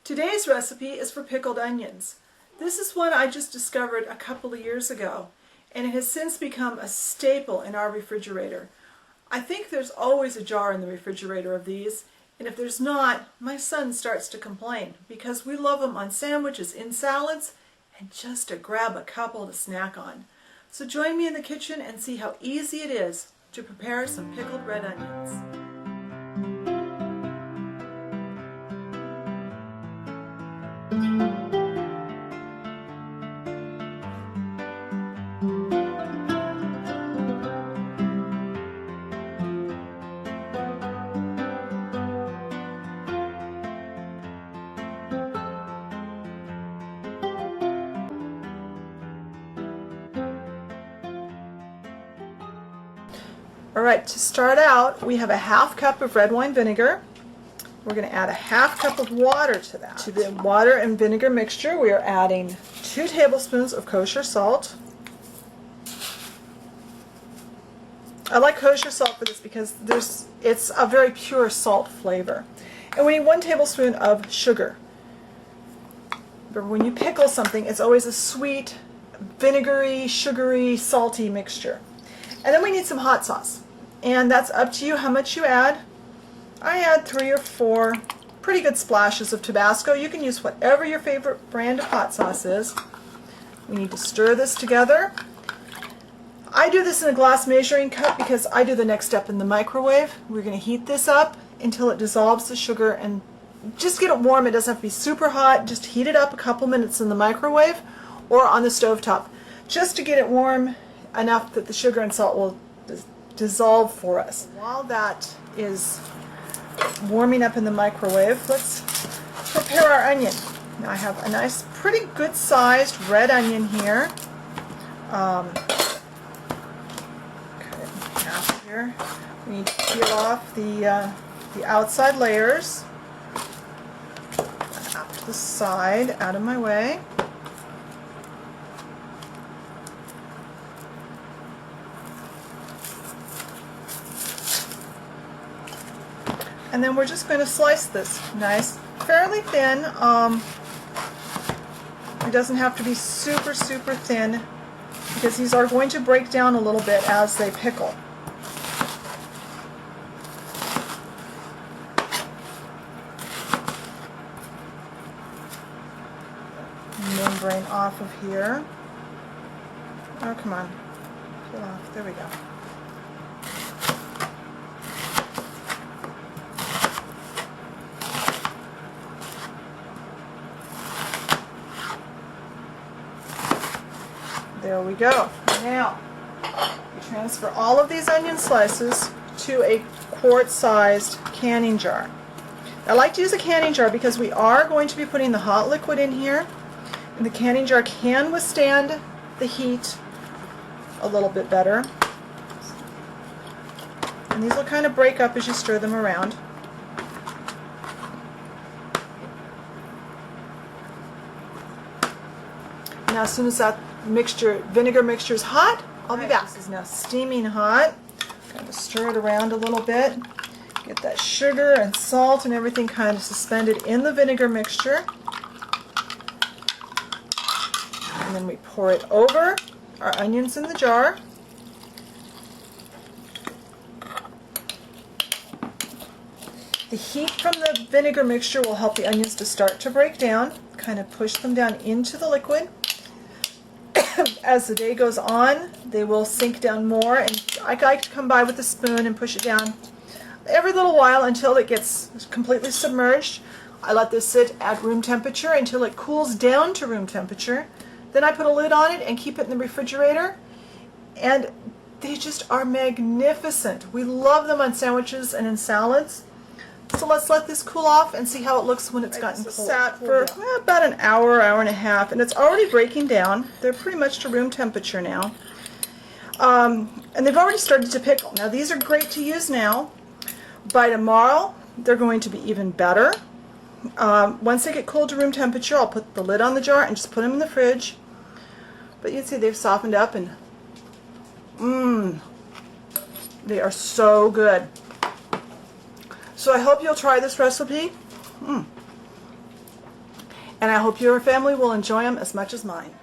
Today's recipe is for pickled onions. This is one I just discovered a couple of years ago, and it has since become a staple in our refrigerator. I think there's always a jar in the refrigerator of these, and if there's not, my son starts to complain because we love them on sandwiches, in salads, and just to grab a couple to snack on. So join me in the kitchen and see how easy it is to prepare some pickled red onions. Alright, to start out, we have a half cup of red wine vinegar. We're going to add a half cup of water to that. To the water and vinegar mixture, we are adding 2 tablespoons of kosher salt. I like kosher salt for this because it's a very pure salt flavor. And we need 1 tablespoon of sugar. But when you pickle something, it's always a sweet, vinegary, sugary, salty mixture. And then we need some hot sauce. And that's up to you how much you add. I add 3 or 4 pretty good splashes of Tabasco. You can use whatever your favorite brand of hot sauce is. We need to stir this together. I do this in a glass measuring cup because I do the next step in the microwave. We're going to heat this up until it dissolves the sugar and just get it warm. It doesn't have to be super hot. Just heat it up a couple minutes in the microwave or on the stovetop just to get it warm enough that the sugar and salt will dissolve for us. While that is warming up in the microwave, let's prepare our onion. Now I have a nice, pretty good sized red onion here. Cut it in half here. We need to peel off the outside layers. Out to the side, out of my way. And then we're just going to slice this nice, fairly thin. It doesn't have to be super, super thin because these are going to break down a little bit as they pickle. Membrane off of here. Oh, come on. Peel off. There we go. There we go. Now, we transfer all of these onion slices to a quart-sized canning jar. I like to use a canning jar because we are going to be putting the hot liquid in here, and the canning jar can withstand the heat a little bit better. And these will kind of break up as you stir them around. Now, as soon as that vinegar mixture is hot, I'll be back. This is now steaming hot. Kind of stir it around a little bit. Get that sugar and salt and everything kind of suspended in the vinegar mixture. And then we pour it over our onions in the jar. The heat from the vinegar mixture will help the onions to start to break down. Kind of push them down into the liquid. As the day goes on, they will sink down more, and I like to come by with a spoon and push it down every little while until it gets completely submerged. I let this sit at room temperature until it cools down to room temperature. Then I put a lid on it and keep it in the refrigerator, and they just are magnificent. We love them on sandwiches and in salads. So let's let this cool off and see how it looks when it's gotten sat for about an hour, hour and a half, and it's already breaking down. They're pretty much to room temperature now. And they've already started to pickle. Now these are great to use now. By tomorrow, they're going to be even better. Once they get cool to room temperature, I'll put the lid on the jar and just put them in the fridge. But you can see they've softened up, and they are so good. So I hope you'll try this recipe. and I hope your family will enjoy them as much as mine.